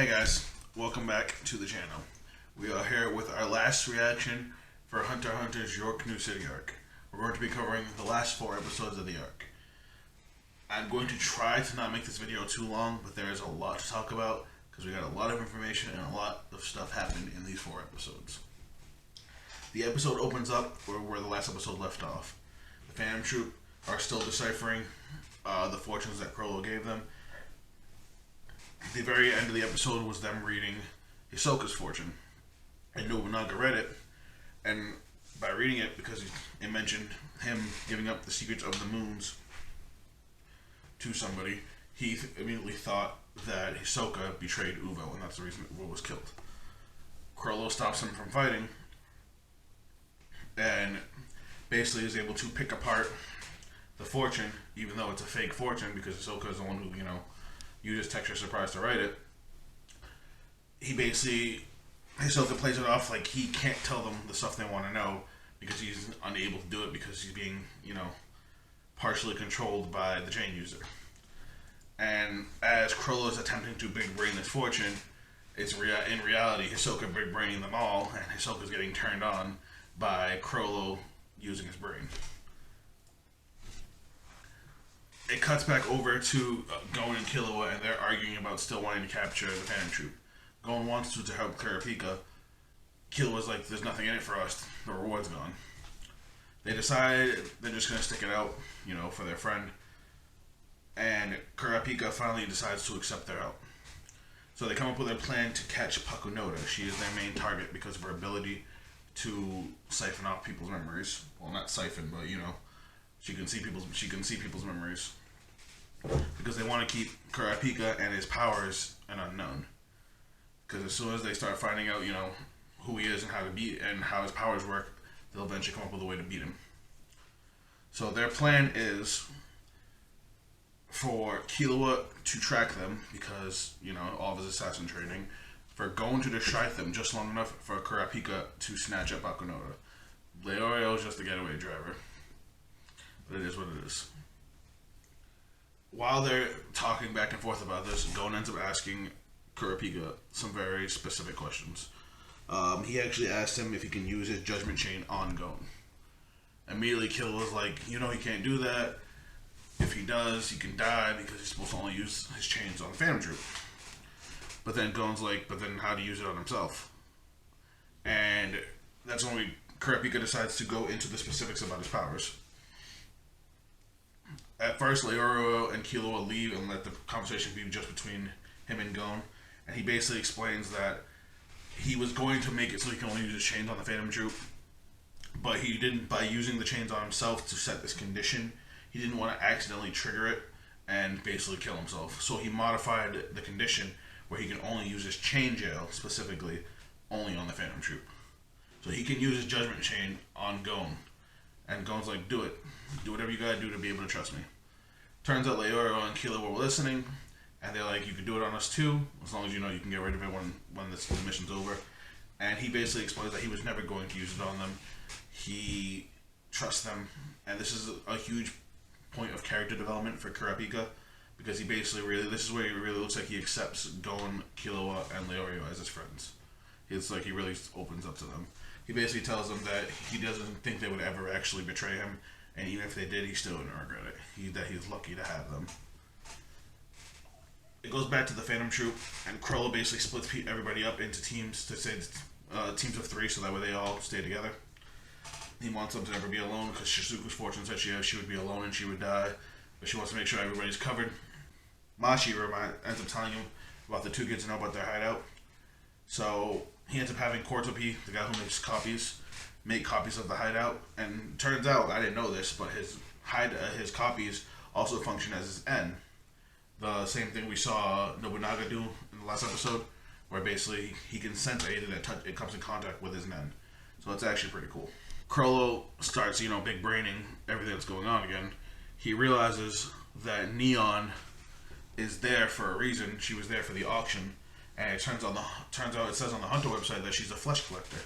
Hey guys, welcome back to the channel. We are here with our last reaction for Hunter x Hunter's Yorknew City arc. We're going to be covering the last 4 episodes of the arc. I'm going to try to not make this video too long, but there is a lot to talk about because we got a lot of information and a lot of stuff happened in these 4 episodes. The episode opens up where the last episode left off. The Phantom Troop are still deciphering the fortunes that Crollo gave them. The very end of the episode was them reading Hisoka's fortune. And Nobunaga read it, and by reading it, because it mentioned him giving up the secrets of the moons to somebody, he immediately thought that Hisoka betrayed Uvo, and that's the reason Uvo was killed. Crollo stops him from fighting, and basically is able to pick apart the fortune, even though it's a fake fortune, because Hisoka is the one who, uses texture surprise to write it. Hisoka plays it off like he can't tell them the stuff they want to know because he's unable to do it because he's being, partially controlled by the chain user. And as Crollo is attempting to big brain this fortune, it's in reality Hisoka big braining them all, and Hisoka's getting turned on by Crollo using his brain. It cuts back over to Gon and Killua, and they're arguing about still wanting to capture the Phantom Troop. Gon wants to help Kurapika. Killua's like, there's nothing in it for us. The reward's gone. They decide they're just going to stick it out, for their friend. And Kurapika finally decides to accept their help. So they come up with a plan to catch Pakunoda. She is their main target because of her ability to siphon off people's memories. Well, not siphon, but she can see people's memories. Because they want to keep Kurapika and his powers an unknown. Because as soon as they start finding out, who he is and how his powers work, they'll eventually come up with a way to beat him. So their plan is for Killua to track them because, all of his assassin training. For Gon to distract them just long enough for Kurapika to snatch up Pakunoda. Leorio is just a getaway driver. But it is what it is. While they're talking back and forth about this, Gon ends up asking Kurapika some very specific questions. He actually asked him if he can use his judgment chain on Gon. Immediately Killua's like, he can't do that. If he does, he can die because he's supposed to only use his chains on the Phantom Troop. But then Gon's like, but then how to use it on himself? And that's when Kurapika decides to go into the specifics about his powers. At first, Leorio and Killua leave and let the conversation be just between him and Gon. And he basically explains that he was going to make it so he can only use his chains on the Phantom Troop. But he didn't, by using the chains on himself to set this condition, he didn't want to accidentally trigger it and basically kill himself. So he modified the condition where he can only use his chain jail, specifically, only on the Phantom Troop. So he can use his judgment chain on Gon. And Gon's like, do it. Do whatever you gotta do to be able to trust me. Turns out Leorio and Killua were listening, and they're like, you can do it on us too, as long as you can get rid of it when the mission's over. And he basically explains that he was never going to use it on them. He trusts them, and this is a huge point of character development for Kurapika, because this is where he really looks like he accepts Gon, Killua, and Leorio as his friends. It's like he really opens up to them. He basically tells them that he doesn't think they would ever actually betray him, and even if they did, he still wouldn't regret it. That he's lucky to have them. It goes back to the Phantom Troop, and Crollo basically splits everybody up into teams to say teams of 3, so that way they all stay together. He wants them to never be alone because Shizuku's fortune said she would be alone and she would die, but she wants to make sure everybody's covered. Mashiro ends up telling him about the 2 kids to know about their hideout. So he ends up having Cortopi, the guy who makes copies, make copies of the hideout. And turns out, I didn't know this, but his copies also function as his N. The same thing we saw Nobunaga do in the last episode, where basically he can sense anything that it comes in contact with his Nen. So it's actually pretty cool. Crollo starts, big braining everything that's going on again. He realizes that Neon is there for a reason. She was there for the auction. And it turns out it says on the Hunter website that she's a flesh collector,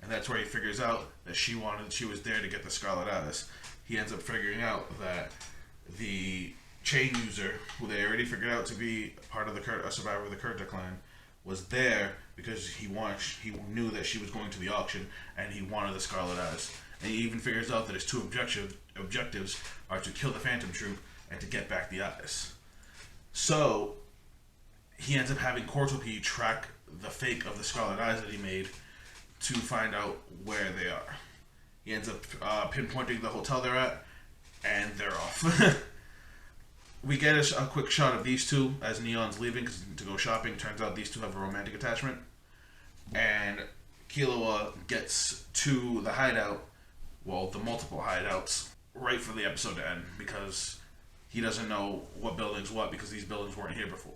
and that's where he figures out that she was there to get the Scarlet Addis. He ends up figuring out that the chain user, who they already figured out to be part of a survivor of the Kurta clan, was there because he knew that she was going to the auction, and he wanted the Scarlet Eyes. And he even figures out that his two objectives are to kill the Phantom Troop and to get back the eyes. So he ends up having Cortopy track the fake of the Scarlet Eyes that he made to find out where they are. He ends up pinpointing the hotel they're at, and they're off. We get a quick shot of these two as Neon's leaving to go shopping. Turns out these two have a romantic attachment. And Killua gets to the hideout, well, the multiple hideouts, right for the episode to end, because he doesn't know what building's what, because these buildings weren't here before.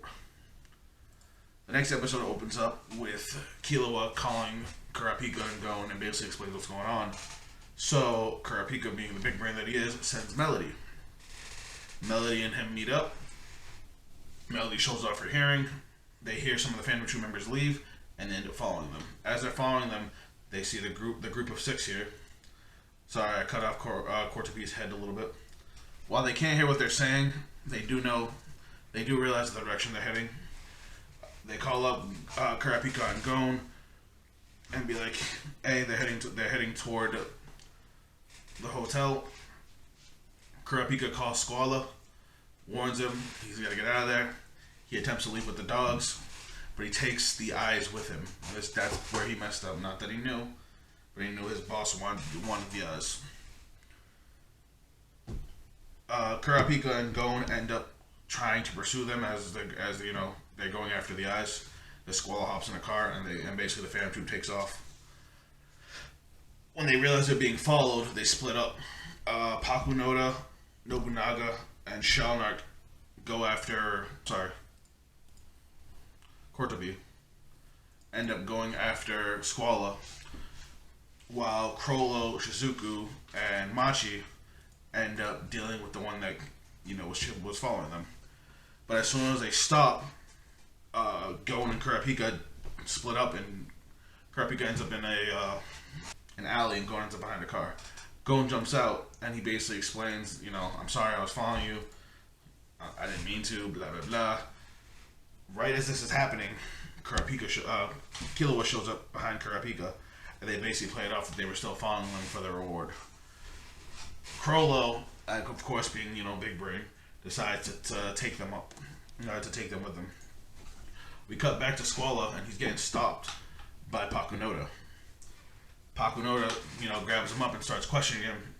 The next episode opens up with Killua calling Kurapika and Gon and basically explains what's going on. So Kurapika, being the big brain that he is, sends Melody. Melody and him meet up. Melody shows off her hearing. They hear some of the Phantom Troop members leave, and they end up following them. As they're following them, they see the group of 6 here. Sorry, I cut off Cortopy's head a little bit. While they can't hear what they're saying, they do realize the direction they're heading. They call up Kurapika and Gon and be like, "Hey, they're heading toward the hotel." Kurapika calls Squala, warns him he's got to get out of there. He attempts to leave with the dogs, but he takes the eyes with him. That's where he messed up. Not that he knew, but he knew his boss wanted the eyes. Kurapika and Gon end up trying to pursue them as they're going after the eyes. The Squala hops in a car, and basically the Phantom Troop takes off. When they realize they're being followed, they split up. Pakunoda, Nobunaga, and Shalnark go after Cortopy. End up going after Squala, while Crollo, Shizuku, and Machi end up dealing with the one that was following them. But as soon as they stop, Gon and Kurapika split up, and Kurapika ends up in an alley, and Gon ends up behind a car. Gon jumps out, and he basically explains, "I'm sorry, I was following you. I didn't mean to, blah, blah, blah." Right as this is happening, Killua shows up behind Kurapika, and they basically play it off that they were still following them for the reward. Crollo, of course being, big brain, decides to take them up, to take them with them. We cut back to Squala, and he's getting stopped by Pakunoda. Pakunoda, grabs him up and starts questioning him,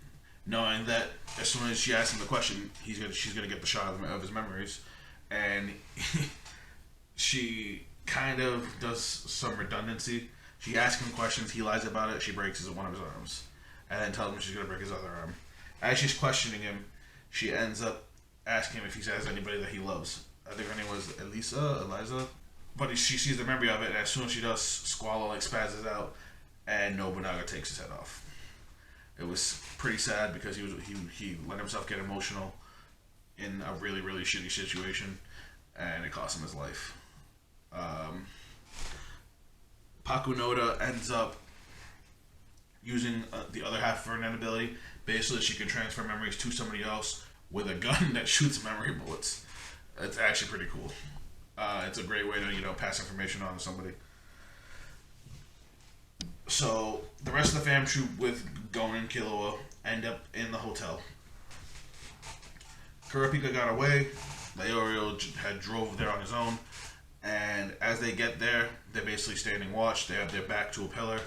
knowing that as soon as she asks him the question, she's gonna get the shot of his memories, and she kind of does some redundancy. She asks him questions, he lies about it, she breaks one of his arms, and then tells him she's gonna break his other arm. As she's questioning him, she ends up asking him if he has anybody that he loves. I think her name was Eliza, but she sees the memory of it, and as soon as she does, Squala spazzes out, and Nobunaga takes his head off. It was pretty sad because he let himself get emotional in a really, really shitty situation, and it cost him his life. Pakunoda ends up using the other half of her net ability. Basically, she can transfer memories to somebody else with a gun that shoots memory bullets. It's actually pretty cool. It's a great way to pass information on to somebody. So the rest of the fam troop with Gon and Killua end up in the hotel. Kurapika got away. Leorio had drove there on his own, and as they get there, they're basically standing watch. They have their back to a pillar,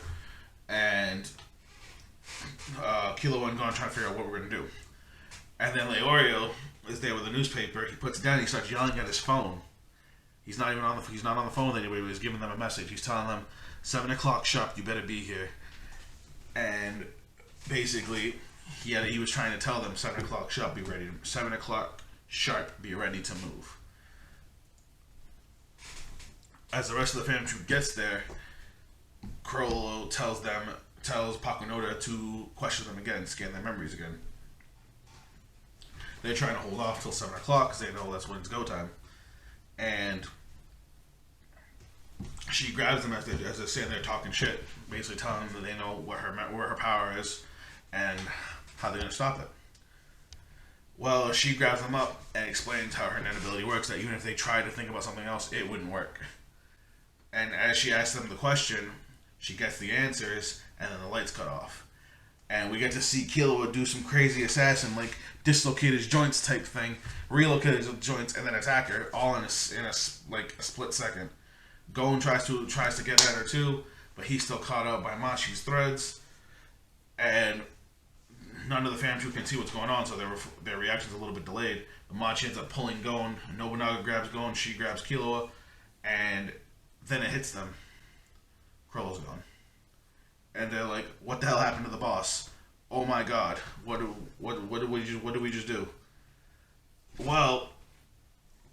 and Killua and Gon trying to figure out what we're gonna do. And then Leorio is there with a newspaper. He puts it down. He starts yelling at his phone. He's not on the phone with anybody. He's giving them a message. He's telling them, 7 o'clock sharp, you better be here. And basically, he was trying to tell them 7 o'clock sharp, 7 o'clock sharp, be ready to move. As the rest of the fam troop gets there, Crollo tells Pakunoda to question them again, scan their memories again. They're trying to hold off till 7 o'clock because they know that's when it's go time. And she grabs them as they're sitting there talking shit, basically telling them that they know where her power is and how they're going to stop it. Well, she grabs them up and explains how her net ability works, that even if they try to think about something else, it wouldn't work. And as she asks them the question, she gets the answers, and then the lights cut off. And we get to see Killua do some crazy assassin, like dislocate his joints type thing, relocate his joints, and then attack her all in a split second. Gon tries to get at her too, but he's still caught up by Machi's threads, and none of the fam troop can see what's going on, so their reaction's a little bit delayed. But Machi ends up pulling Gon. Nobunaga grabs Gon. She grabs Killua, and then it hits them. Chrollo's gone, and they're like, "What the hell happened to the boss? Oh my god! What did we just do?" Well,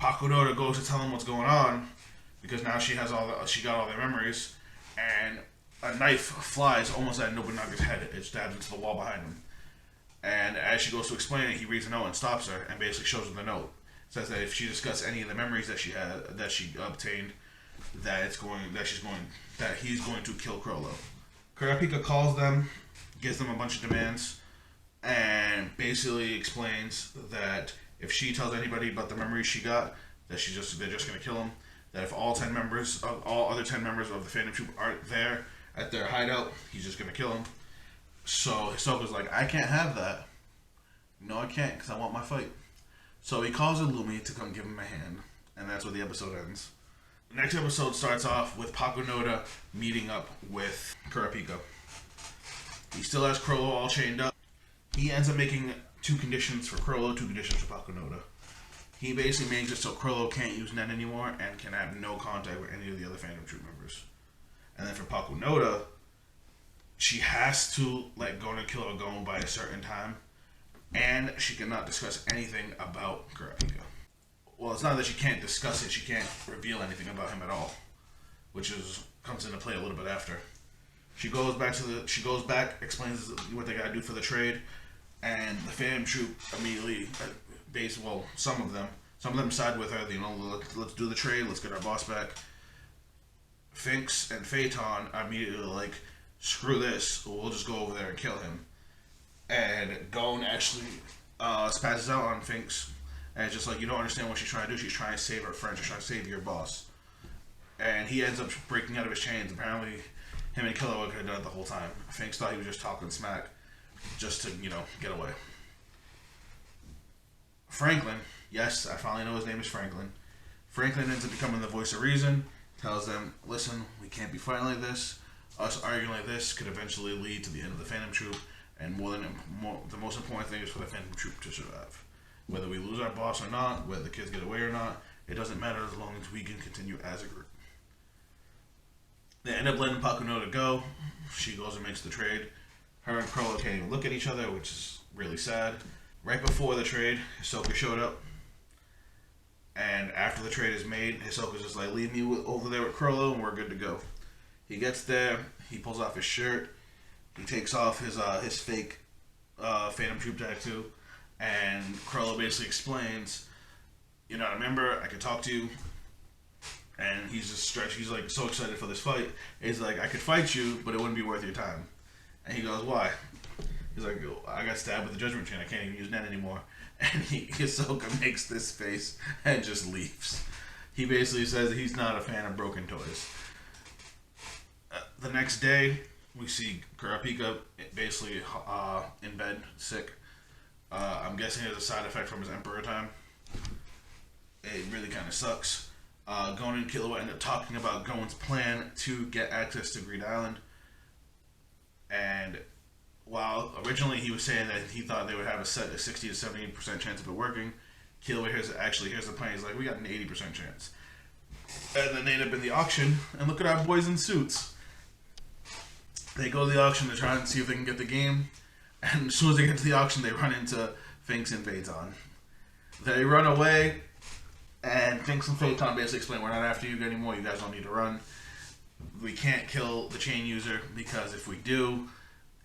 Pakunoda goes to tell him what's going on because now she got all their memories, and a knife flies almost at Nobunaga's head. It stabs into the wall behind him. And as she goes to explain it, he reads a note and stops her and basically shows her the note. It says that if she discusses any of the memories that she obtained, that he's going to kill Chrollo. Kurapika calls them, gives them a bunch of demands, and basically explains that if she tells anybody about the memories she got, that they're just going to kill him. That if all other 10 members of the Phantom Troop aren't there at their hideout, he's just going to kill them. So Hisoka's like, I can't have that. No, I can't, because I want my fight. So he calls Illumi to come give him a hand, and that's where the episode ends. The next episode starts off with Pakunoda meeting up with Kurapika. He still has Chrollo all chained up. He ends up making 2 conditions for Chrollo, 2 conditions for Pakunoda. He basically makes it so Chrollo can't use Nen anymore and can have no contact with any of the other Phantom Troop members. And then for Pakunoda, she has to let Gon and Killua go by a certain time, and she cannot discuss anything about Kurapika. Well, it's not that she can't discuss it; she can't reveal anything about him at all, which comes into play a little bit after. She goes back, explains what they gotta do for the trade, and the Phantom Troop immediately, some of them side with her. Let's do the trade. Let's get our boss back. Finks and Phaeton are immediately like, screw this, we'll just go over there and kill him. And Gon actually spazzes out on Finks, and it's just like, you don't understand what she's trying to do. She's trying to save her friend. She's trying to save your boss. And he ends up breaking out of his chains. Apparently, him and Killua could have done it the whole time. Finks thought he was just talking smack just to, get away. Franklin, yes, I finally know his name is Franklin. Franklin ends up becoming the voice of reason, tells them, listen, we can't be fighting like this. Us arguing like this could eventually lead to the end of the Phantom Troop, and the most important thing is for the Phantom Troop to survive. Whether we lose our boss or not, whether the kids get away or not, it doesn't matter as long as we can continue as a group. They end up letting Pakunoda go. She goes and makes the trade. Her and Chrollo can't even look at each other, which is really sad. Right before the trade, Hisoka showed up. And after the trade is made, Hisoka's just like, leave me over there with Chrollo and we're good to go. He gets there, he pulls off his shirt, he takes off his fake Phantom Troop tattoo, and Chrollo basically explains, you're not a member, I can talk to you. And he's just stretched, he's like so excited for this fight. He's like, I could fight you, but it wouldn't be worth your time. And he goes, why? He's like, I got stabbed with the Judgment Chain, I can't even use Nen anymore. And Hisoka makes this face and just leaves. He basically says he's not a fan of broken toys. The next day, we see Kurapika basically in bed, sick. I'm guessing it's a side effect from his Emperor time. It really kind of sucks. Gon and Killua end up talking about Gon's plan to get access to Greed Island. And while originally he was saying that he thought they would have a 60 to 70% chance of it working, Killua here's the plan. He's like, we got an 80% chance. And then they end up in the auction, and look at our boys in suits. They go to the auction to try and see if they can get the game, and as soon as they get to the auction, they run into Finks and Phaeton. They run away, and Finks and Phaeton basically explain, we're not after you anymore, you guys don't need to run. We can't kill the chain user, because if we do,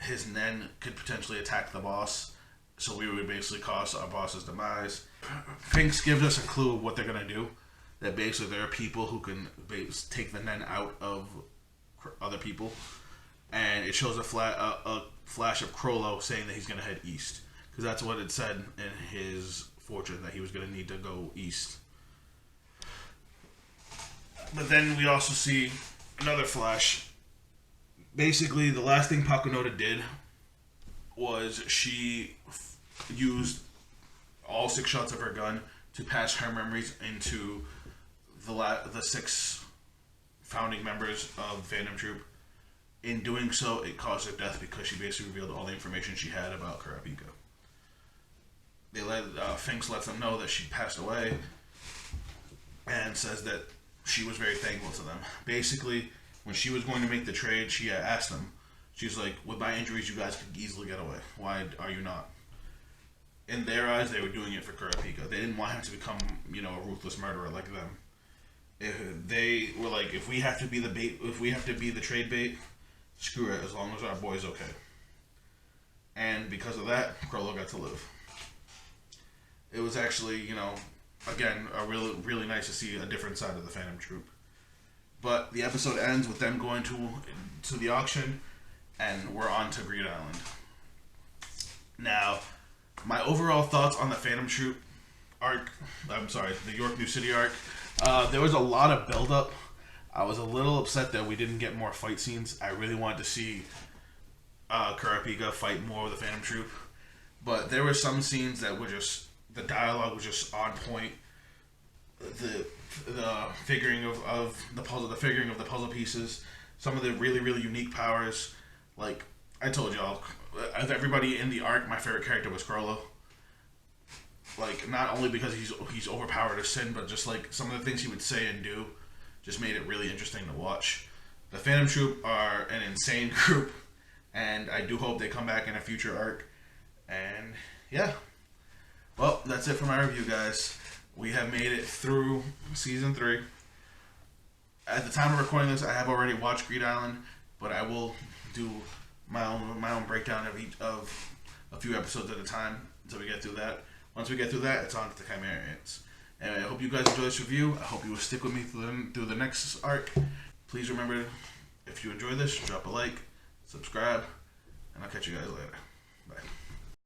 his Nen could potentially attack the boss, so we would basically cause our boss's demise. Finks gives us a clue of what they're going to do, that basically there are people who can take the Nen out of other people. And it shows a flash of Chrollo saying that he's going to head east. Because that's what it said in his fortune, that he was going to need to go east. But then we also see another flash. Basically, the last thing Pakunoda did was she used all 6 shots of her gun to pass her memories into the 6 founding members of the Phantom Troop. In doing so, it caused her death because she basically revealed all the information she had about Kurapika. Finks lets them know that she passed away and says that she was very thankful to them. Basically, when she was going to make the trade, she asked them, she's like, with my injuries, you guys could easily get away. Why are you not? In their eyes, they were doing it for Kurapika. They didn't want him to become, a ruthless murderer like them. They were like, if we have to be the bait, if we have to be the trade bait, screw it, as long as our boy's okay. And because of that, Krollo got to live. It was actually, again, really nice to see a different side of the Phantom Troop. But the episode ends with them going to the auction, and we're on to Greed Island. Now, my overall thoughts on the Phantom Troop arc, the Yorknew City arc, there was a lot of build-up. I was a little upset that we didn't get more fight scenes. I really wanted to see Kurapika fight more with the Phantom Troop. But there were some scenes that were just, the dialogue was just on point. The figuring of the puzzle pieces, some of the really unique powers. Like I told y'all, of everybody in the arc, my favorite character was Krollo. Like, not only because he's overpowered as sin, but just like some of the things he would say and do just made it really interesting to watch. The Phantom Troop are an insane group, and I do hope they come back in a future arc. And yeah, well, that's it for my review, guys. We have made it through season 3. At the time of recording this, I have already watched Greed Island, but I will do my own breakdown of a few episodes at a time until we get through that. Once we get through that, it's on to the Chimerians. Anyway, I hope you guys enjoy this review. I hope you will stick with me through the next arc. Please remember, if you enjoy this, drop a like, subscribe, and I'll catch you guys later. Bye.